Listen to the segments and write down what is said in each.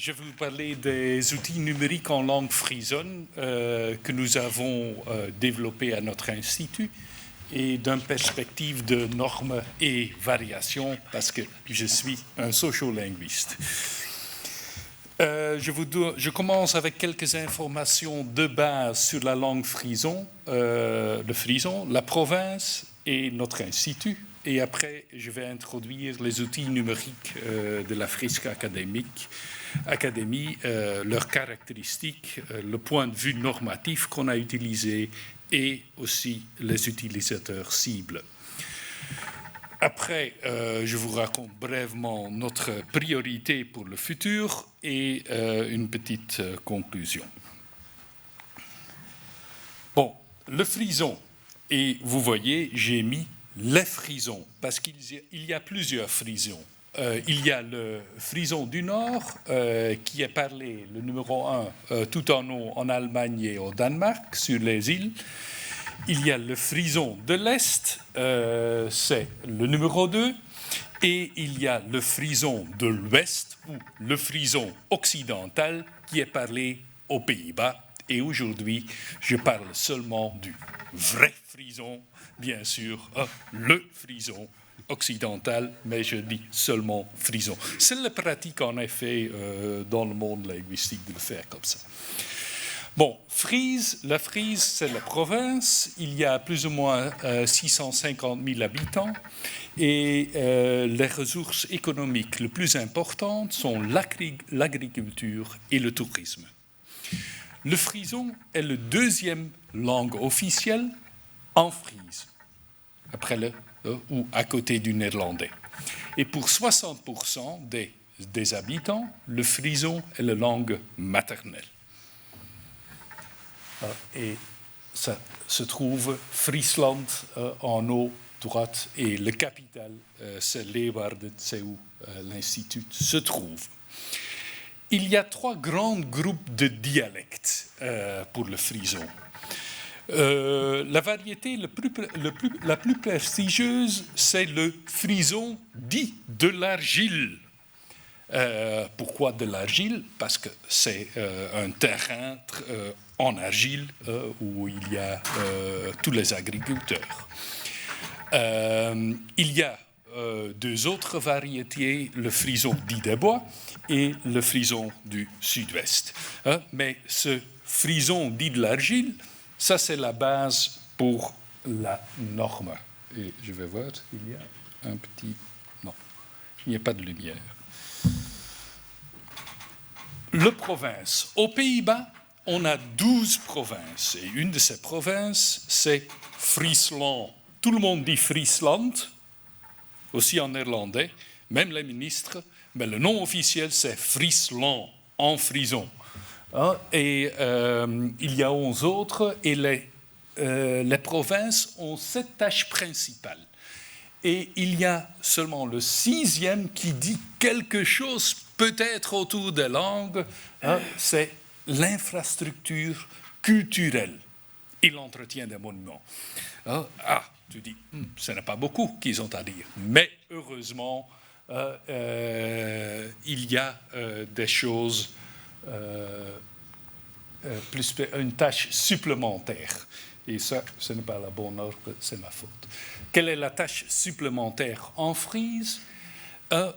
je vais vous parler des outils numériques en langue frisonne que nous avons développés à notre institut et d'une perspective de normes et variations parce que je suis un sociolinguiste. Je commence avec quelques informations de base sur la langue frison, le frison, la province et notre institut. Et après, je vais introduire les outils numériques de la Frisk Académie, leurs caractéristiques, le point de vue normatif qu'on a utilisé et aussi les utilisateurs cibles. Après, je vous raconte brièvement notre priorité pour le futur et une petite conclusion. Bon, le frison, et vous voyez, j'ai mis les frisons, parce qu'il y a plusieurs frisons. Il y a le frison du Nord, qui est parlé, le numéro 1, tout en haut en Allemagne et au Danemark, sur les îles. Il y a le frison de l'Est, c'est le numéro 2, et il y a le frison de l'Ouest, ou le frison occidental, qui est parlé aux Pays-Bas. Et aujourd'hui, je parle seulement du vrai frison, bien sûr, le frison occidental, mais je dis seulement frison. C'est la pratique, en effet, dans le monde linguistique de le faire comme ça. Bon, la Frise, c'est la province. Il y a plus ou moins 650 000 habitants. Et les ressources économiques les plus importantes sont l'agriculture et le tourisme. Le frison est la deuxième langue officielle en Frise, après ou à côté du néerlandais. Et pour 60% des habitants, le frison est la langue maternelle. Et ça se trouve Friesland en haut droite et la capitale, c'est Leeuwarden, c'est où l'institut se trouve. Il y a 3 grands groupes de dialectes pour le frison. La variété la plus prestigieuse, c'est le frison dit de l'argile. Pourquoi de l'argile? Parce que c'est un terrain en argile où il y a tous les agriculteurs. Il y a 2 autres variétés, le frison dit des bois et le frison du sud-ouest. Mais ce frison dit de l'argile, ça c'est la base pour la norme. Et je vais voir, il y a un petit... Non, il n'y a pas de lumière. Le province. Aux Pays-Bas, on a 12 provinces. Et une de ces provinces, c'est Friesland. Tout le monde dit Friesland, aussi en néerlandais, même les ministres, mais le nom officiel, c'est Friesland, en frison. Et il y a 11 autres, et les provinces ont 7 tâches principales. Et il y a seulement le 6e qui dit quelque chose peut-être autour des langues, c'est l'infrastructure culturelle et l'entretien des monuments. Tu dis, ce n'est pas beaucoup qu'ils ont à dire, mais heureusement, il y a des choses, une tâche supplémentaire. Et ça, ce n'est pas la bonne ordre, c'est ma faute. Quelle est la tâche supplémentaire en Frise? Dans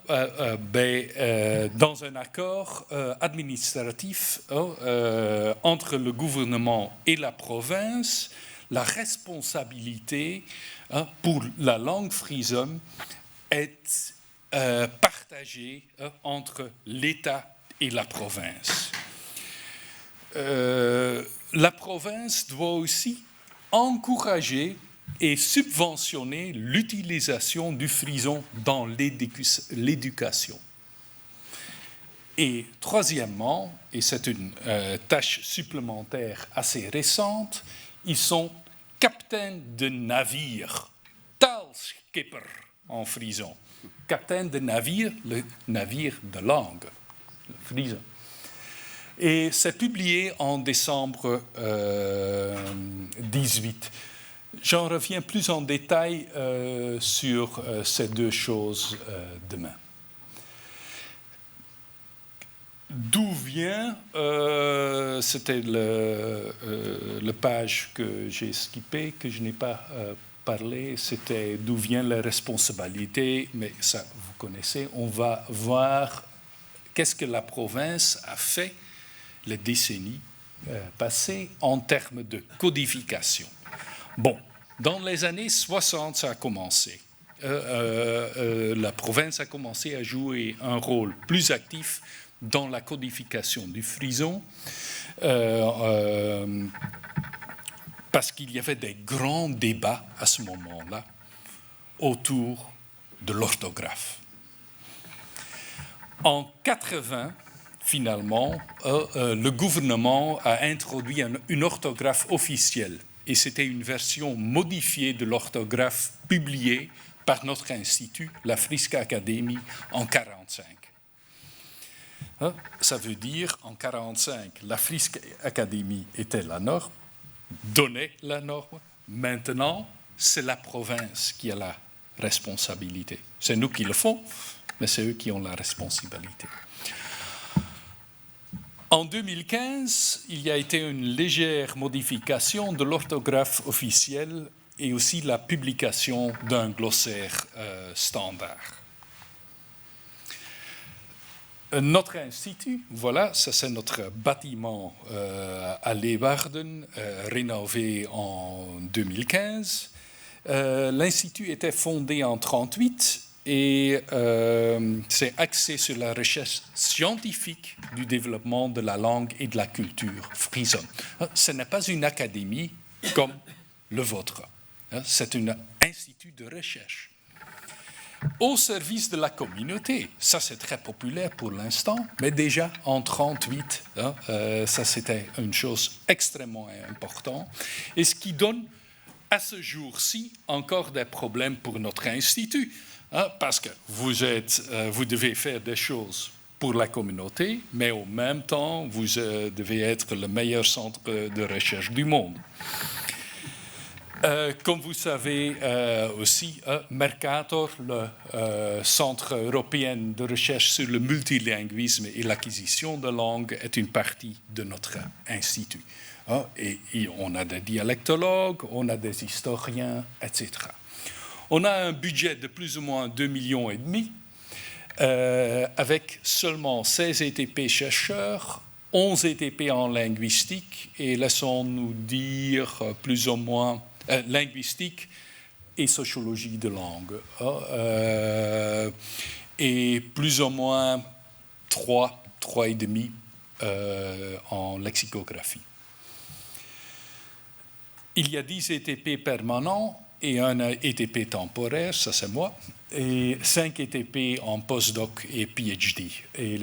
un accord administratif entre le gouvernement et la province, la responsabilité pour la langue frisonne est partagée entre l'État et la province. La province doit aussi encourager et subventionner l'utilisation du frison dans l'éducation. Et troisièmement, et c'est une tâche supplémentaire assez récente, ils sont capitaines de navire, taalskipper en frison. Capitaine de navire, le navire de langue, le frison. Et c'est publié en décembre 18. J'en reviens plus en détail sur ces 2 choses demain. D'où vient, c'était le page que j'ai skippé, que je n'ai pas parlé, c'était d'où vient la responsabilité, mais ça, vous connaissez. On va voir qu'est-ce que la province a fait les décennies passées en termes de codification. Bon, dans les années 60, ça a commencé. La province a commencé à jouer un rôle plus actif dans la codification du frison, parce qu'il y avait des grands débats à ce moment-là autour de l'orthographe. En 80, finalement, le gouvernement a introduit une orthographe officielle, et c'était une version modifiée de l'orthographe publiée par notre institut, la Friese Academie, en 1945. Ça veut dire, en 1945, la Friese Academie était la norme, donnait la norme. Maintenant, c'est la province qui a la responsabilité. C'est nous qui le font, mais c'est eux qui ont la responsabilité. En 2015, il y a été une légère modification de l'orthographe officielle et aussi la publication d'un glossaire standard. Notre institut, voilà, ça c'est notre bâtiment à Leeuwarden, rénové en 2015. L'institut était fondé en 1938 et c'est axé sur la recherche scientifique du développement de la langue et de la culture frisonne. Ce n'est pas une académie comme le vôtre, c'est un institut de recherche au service de la communauté. Ça, c'est très populaire pour l'instant, mais déjà en 1938, ça, c'était une chose extrêmement importante. Et ce qui donne, à ce jour-ci, encore des problèmes pour notre institut, parce que vous devez faire des choses pour la communauté, mais en même temps, vous devez être le meilleur centre de recherche du monde. Comme vous savez aussi, Mercator, le Centre européen de recherche sur le multilinguisme et l'acquisition de langues, est une partie de notre institut. Et on a des dialectologues, on a des historiens, etc. On a un budget de plus ou moins 2,5 millions, avec seulement 16 ETP chercheurs, 11 ETP en linguistique, et laissons-nous dire plus ou moins linguistique et sociologie de langue, et plus ou moins 3,5 en lexicographie. Il y a 10 ETP permanents et un ETP temporaire, ça c'est moi, et 5 ETP en postdoc et PhD. Et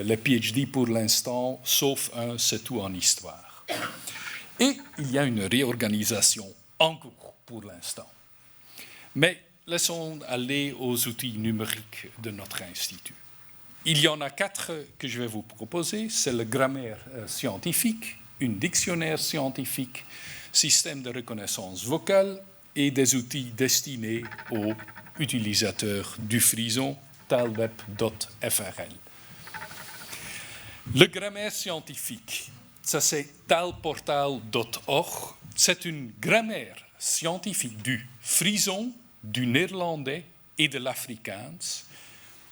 les PhD pour l'instant, sauf un, c'est tout en histoire. Et il y a une réorganisation en cours pour l'instant. Mais laissons aller aux outils numériques de notre institut. Il y en a 4 que je vais vous proposer. C'est le grammaire scientifique, une dictionnaire scientifique, système de reconnaissance vocale et des outils destinés aux utilisateurs du frison, taalweb.frl. Le grammaire scientifique, ça c'est taalportaal.org. C'est une grammaire scientifique du frison, du néerlandais et de l'afrikaans,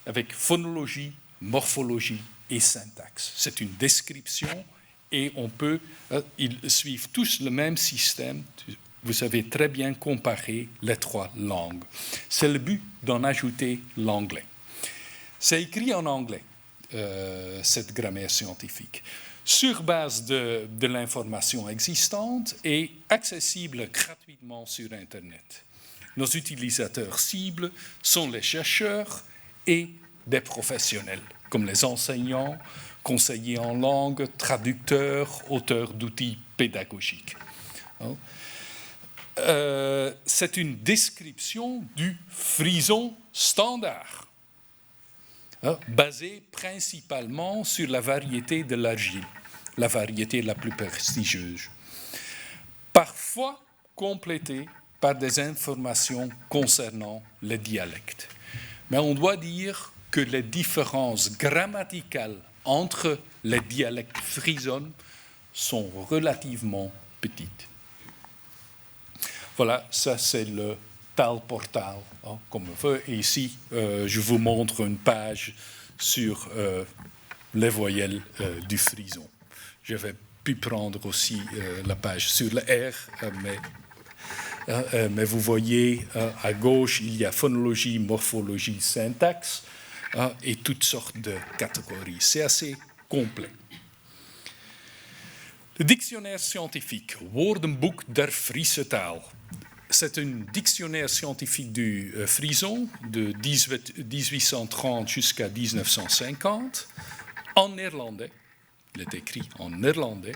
avec phonologie, morphologie et syntaxe. C'est une description et ils suivent tous le même système. Vous savez très bien comparer les 3 langues. C'est le but d'en ajouter l'anglais. C'est écrit en anglais, cette grammaire scientifique, sur base de l'information existante et accessible gratuitement sur Internet. Nos utilisateurs cibles sont les chercheurs et des professionnels, comme les enseignants, conseillers en langue, traducteurs, auteurs d'outils pédagogiques. C'est une description du frison standard, basée principalement sur la variété de l'argile, la variété la plus prestigieuse, parfois complétée par des informations concernant les dialectes. Mais on doit dire que les différences grammaticales entre les dialectes frisons sont relativement petites. Voilà, ça c'est le Taalportaal, hein, comme on veut. Et ici, je vous montre une page sur les voyelles du frison. J'avais pu prendre aussi la page sur le R, mais vous voyez à gauche, il y a phonologie, morphologie, syntaxe et toutes sortes de catégories. C'est assez complet. Le dictionnaire scientifique, Woordenboek der Friese taal. C'est un dictionnaire scientifique du frison de 1830 jusqu'à 1950 en néerlandais. Il est écrit en néerlandais.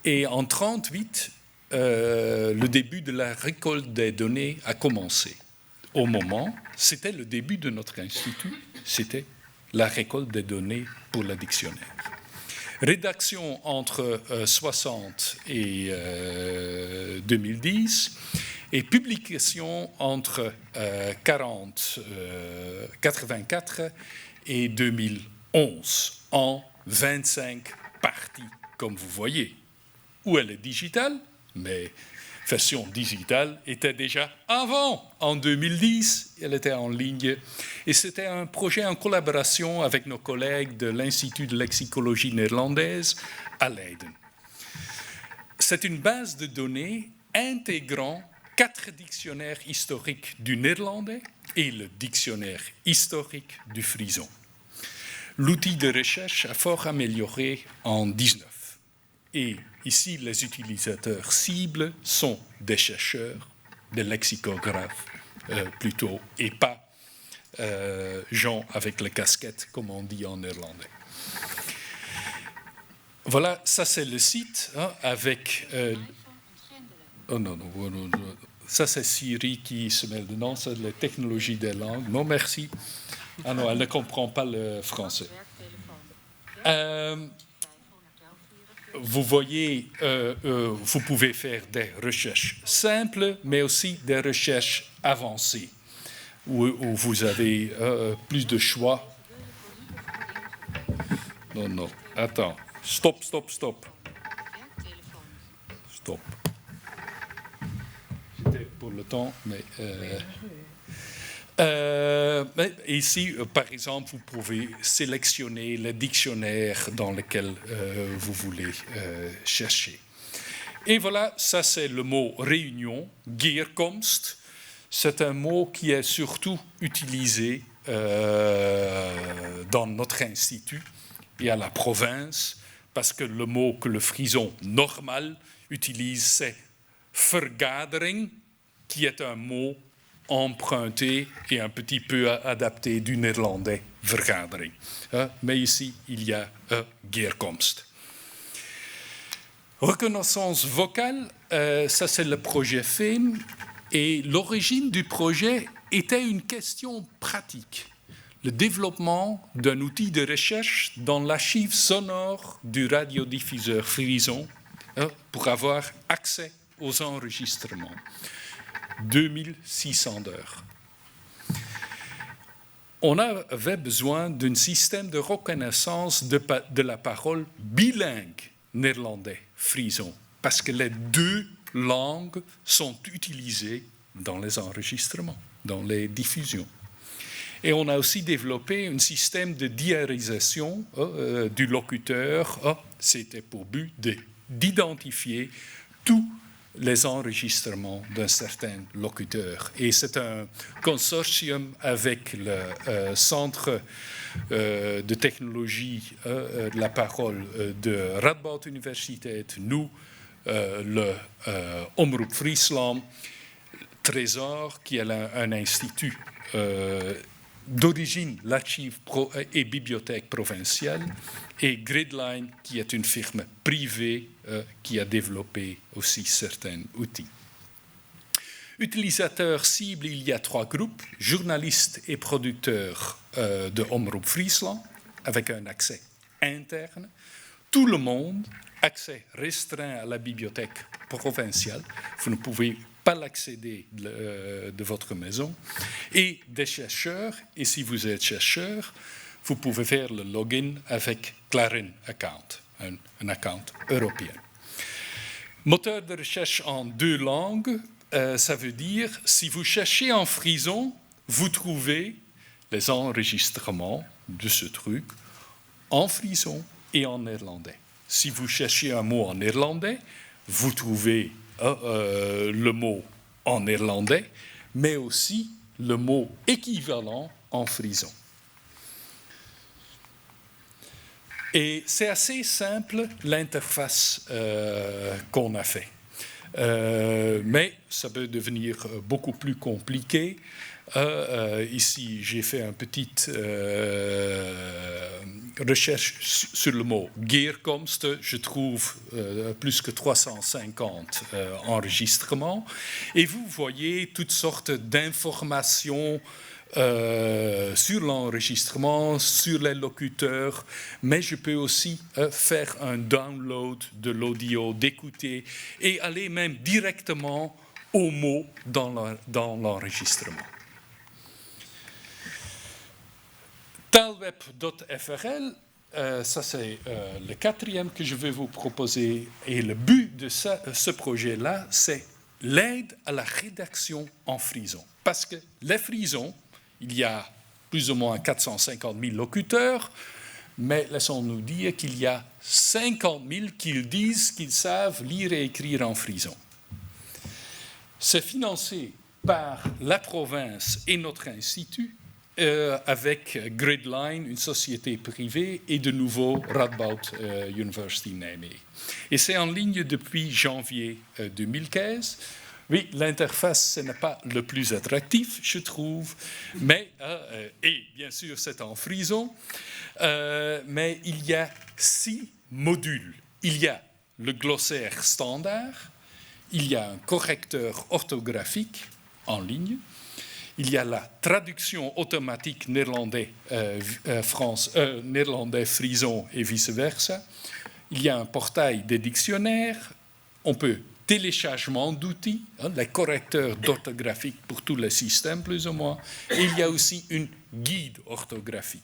Et en 1938, le début de la récolte des données a commencé. Au moment, c'était le début de notre institut, c'était la récolte des données pour le dictionnaire. Rédaction entre 60 et 2010 et publication entre 84 et 2011 en 25 parties, comme vous voyez. Où elle est digitale, mais version digitale était déjà avant, en 2010, elle était en ligne. Et c'était un projet en collaboration avec nos collègues de l'Institut de lexicologie néerlandaise à Leiden. C'est une base de données intégrant 4 dictionnaires historiques du néerlandais et le dictionnaire historique du frison. L'outil de recherche a fort amélioré en 2019. Et ici, les utilisateurs cibles sont des chercheurs, des lexicographes plutôt, et pas gens avec les casquettes, comme on dit en néerlandais. Voilà, ça c'est le site avec... oh non, ça c'est Siri qui se mêle dedans, c'est les technologies des langues. Non, merci. Ah non, elle ne comprend pas le français. Vous voyez, vous pouvez faire des recherches simples, mais aussi des recherches avancées, où vous avez plus de choix. Non, attends. Stop. Stop. C'était pour le temps, mais... ici, par exemple, vous pouvez sélectionner le dictionnaire dans lequel vous voulez chercher. Et voilà, ça c'est le mot réunion, geerkomst. C'est un mot qui est surtout utilisé dans notre institut et à la province, parce que le mot que le frison normal utilise, c'est vergadering, qui est un mot emprunté et un petit peu adapté du néerlandais vergadering. Mais ici, il y a geerkomst. Reconnaissance vocale, ça c'est le projet FEM, et l'origine du projet était une question pratique. Le développement d'un outil de recherche dans l'archive sonore du radiodiffuseur frison pour avoir accès aux enregistrements. 2600 heures. On avait besoin d'un système de reconnaissance de la parole bilingue néerlandais-frison, parce que les 2 langues sont utilisées dans les enregistrements, dans les diffusions. Et on a aussi développé un système de diarisation du locuteur. C'était pour but d'identifier tous les enregistrements d'un certain locuteur. Et c'est un consortium avec le Centre de technologie de la parole de Radboud Universiteit, nous, le Omroep Friesland, Trésor, qui est un institut d'origine l'archive et bibliothèque provinciale, et Gridline, qui est une firme privée qui a développé aussi certains outils. Utilisateurs cibles, il y a 3 groupes, journalistes et producteurs de Omroep Friesland, avec un accès interne. Tout le monde, accès restreint à la bibliothèque provinciale. Vous ne pouvez pas l'accéder de votre maison. Et des chercheurs, et si vous êtes chercheur, vous pouvez faire le login avec Clarin Account, un account européen. Moteur de recherche en 2 langues, ça veut dire, si vous cherchez en frison, vous trouvez les enregistrements de ce truc en frison et en néerlandais. Si vous cherchez un mot en néerlandais, vous trouvez le mot en néerlandais, mais aussi le mot équivalent en frison. Et c'est assez simple, l'interface qu'on a fait. Mais ça peut devenir beaucoup plus compliqué. Ici, j'ai fait une petite recherche sur le mot Gearkomst. Je trouve plus que 350 enregistrements. Et vous voyez toutes sortes d'informations sur l'enregistrement, sur les locuteurs, mais je peux aussi faire un download de l'audio, d'écouter et aller même directement aux mots dans l'enregistrement. Taalweb.frl, ça c'est le 4e que je vais vous proposer. Et le but de ce projet-là, c'est l'aide à la rédaction en frison. Parce que les frisons, il y a plus ou moins 450 000 locuteurs, mais laissons-nous dire qu'il y a 50 000 qui disent qu'ils savent lire et écrire en frison. C'est financé par la province et notre institut, avec Gridline, une société privée, et de nouveau Radboud University Nijmegen. Et c'est en ligne depuis janvier 2015. Oui, l'interface, ce n'est pas le plus attractif, je trouve, mais, et bien sûr, c'est en frison, mais il y a 6 modules. Il y a le glossaire standard, il y a un correcteur orthographique en ligne, il y a la traduction automatique néerlandais frison et vice-versa, il y a un portail des dictionnaires, on peut téléchargement d'outils, les correcteurs d'orthographique pour tous les systèmes plus ou moins, et il y a aussi une guide orthographique.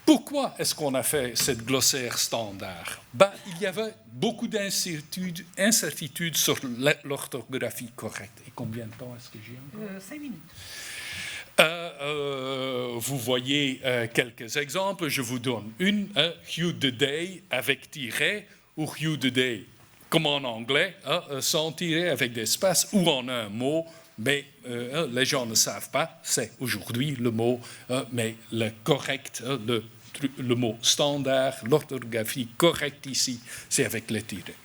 Pourquoi est-ce qu'on a fait cette glossaire standard? Il y avait beaucoup d'incertitudes sur l'orthographie correcte. Et combien de temps est-ce que j'ai encore? 5 minutes. Vous voyez quelques exemples. Je vous donne une. Hugh the Day avec tiret ou Hugh the Day comme en anglais, sans tiret, avec des espaces ou en un mot. Mais les gens ne savent pas, c'est aujourd'hui le mot, mais le correct, le mot standard, l'orthographie correcte ici, c'est avec les tirets.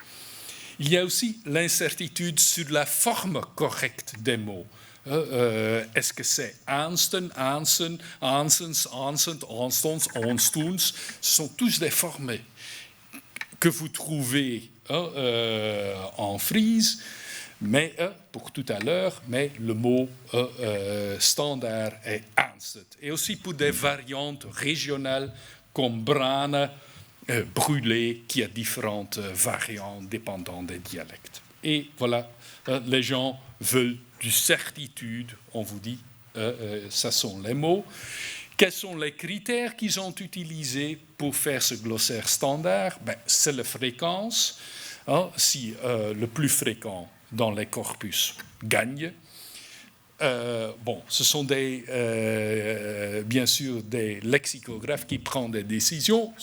Il y a aussi l'incertitude sur la forme correcte des mots. Est-ce que c'est Ansten, Ansen, Ansens, Ansent, Anstons, Anstoens? Ce sont tous des formes que vous trouvez en frise, mais pour tout à l'heure, mais le mot standard est Anset. Et aussi pour des variantes régionales comme brane, brûlé, qui a différentes variantes dépendant des dialectes. Et voilà, les gens veulent du certitude, on vous dit, ça sont les mots. Quels sont les critères qu'ils ont utilisés pour faire ce glossaire standard? C'est la fréquence. Si le plus fréquent dans les corpus gagne. Ce sont bien sûr des lexicographes qui prennent des décisions.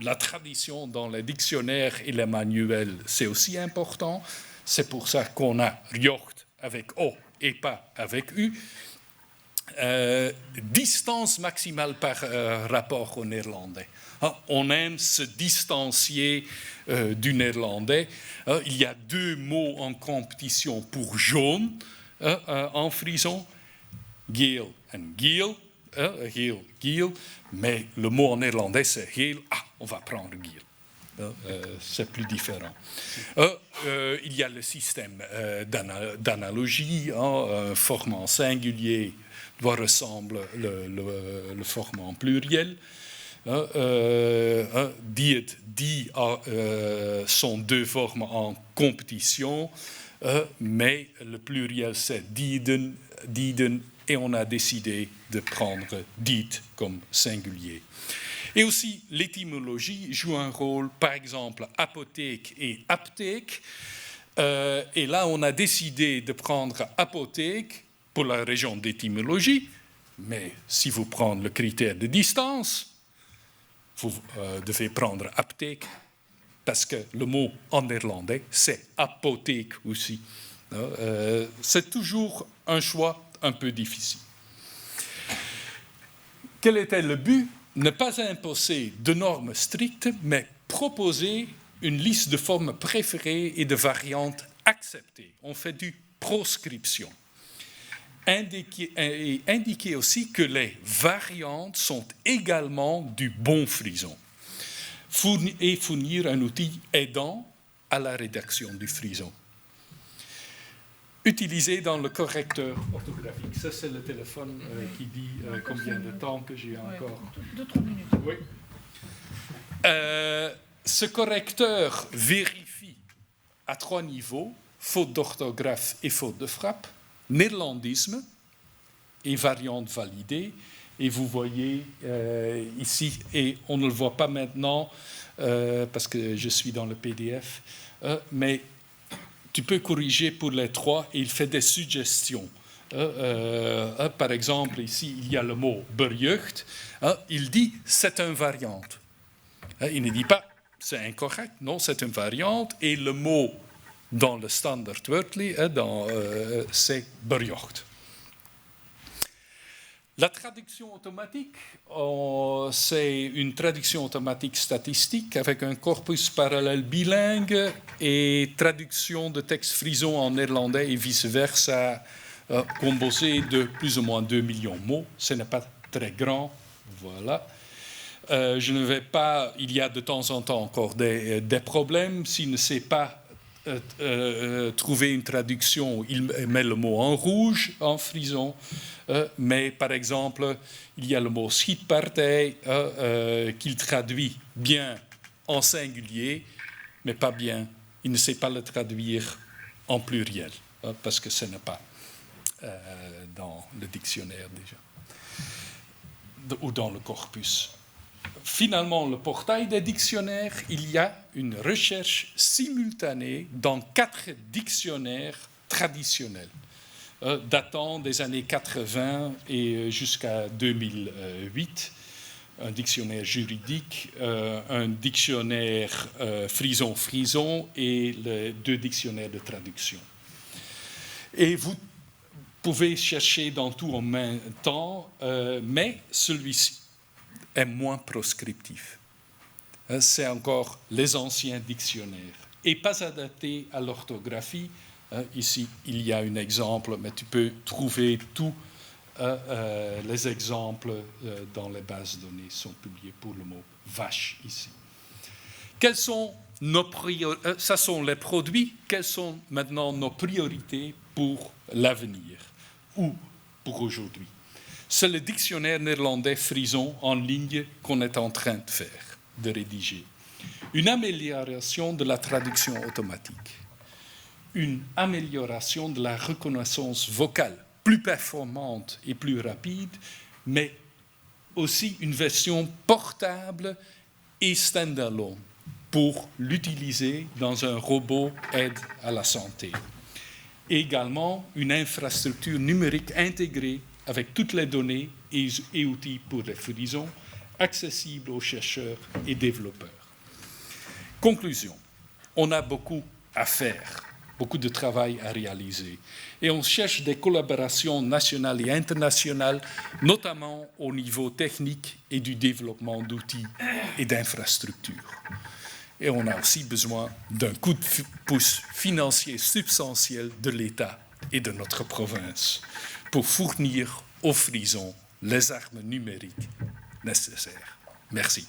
La tradition dans les dictionnaires et les manuels, c'est aussi important. C'est pour ça qu'on a Rjocht avec O et pas avec U. Distance maximale par rapport au néerlandais. On aime se distancier du néerlandais. Il y a 2 mots en compétition pour jaune en frison, geel et geel, geel, mais le mot en néerlandais c'est geel. On va prendre geel. C'est plus différent. Il y a le système d'analogie, un forme en singulier doit ressembler le forme en pluriel. Die sont 2 formes en compétition, mais le pluriel c'est dieden et on a décidé de prendre dit comme singulier. Et aussi, l'étymologie joue un rôle, par exemple, apothèque et apthèque. Et là, on a décidé de prendre apothèque pour la région d'étymologie, mais si vous prenez le critère de distance, vous devez prendre apthèque, parce que le mot en néerlandais, c'est apothèque aussi. C'est toujours un choix un peu difficile. Quel était le but? Ne pas imposer de normes strictes, mais proposer une liste de formes préférées et de variantes acceptées. On fait du proscription. Indiquer aussi que les variantes sont également du bon frison. Et fournir un outil aidant à la rédaction du frison. Utilisé dans le correcteur orthographique. Ça, c'est le téléphone qui dit combien de temps que j'ai encore. 2-3 minutes. Oui. Ce correcteur vérifie à 3 niveaux, faute d'orthographe et faute de frappe, néerlandisme et variante validée. Et vous voyez ici, et on ne le voit pas maintenant parce que je suis dans le PDF, mais tu peux corriger pour les 3 et il fait des suggestions. Par exemple, ici, il y a le mot berjeugd. Il dit c'est une variante. Il ne dit pas c'est incorrect, non, c'est une variante. Et le mot dans le standard Wörtli, c'est berjeugd. La traduction automatique, c'est une traduction automatique statistique avec un corpus parallèle bilingue et traduction de textes frison en néerlandais et vice-versa, composé de plus ou moins 2 millions de mots. Ce n'est pas très grand, voilà. Je ne vais pas, il y a de temps en temps encore des problèmes. S'il ne sait pas trouver une traduction, il met le mot en rouge en frison. Mais par exemple, il y a le mot schietpartij qu'il traduit bien en singulier, mais pas bien. Il ne sait pas le traduire en pluriel, parce que ce n'est pas dans le dictionnaire déjà, ou dans le corpus. Finalement, le portail des dictionnaires, il y a une recherche simultanée dans 4 dictionnaires traditionnels, datant des années 80 et jusqu'à 2008, un dictionnaire juridique, un dictionnaire frison-frison et les 2 dictionnaires de traduction. Et vous pouvez chercher dans tout en même temps, mais celui-ci est moins proscriptif. C'est encore les anciens dictionnaires et pas adapté à l'orthographie. Ici, il y a un exemple, mais tu peux trouver tous les exemples dans les bases de données sont publiés pour le mot vache ici. Quels sont nos priorités? Ça sont les produits. Quelles sont maintenant nos priorités pour l'avenir ou pour aujourd'hui? C'est le dictionnaire néerlandais frison en ligne qu'on est en train de faire, de rédiger. Une amélioration de la traduction automatique. Une amélioration de la reconnaissance vocale, plus performante et plus rapide, mais aussi une version portable et standalone pour l'utiliser dans un robot aide à la santé. Et également une infrastructure numérique intégrée avec toutes les données et outils pour les frisons, accessibles aux chercheurs et développeurs. Conclusion, on a beaucoup à faire, beaucoup de travail à réaliser, et on cherche des collaborations nationales et internationales, notamment au niveau technique et du développement d'outils et d'infrastructures. Et on a aussi besoin d'un coup de pouce financier substantiel de l'État et de notre province pour fournir aux frisons les armes numériques nécessaires. Merci.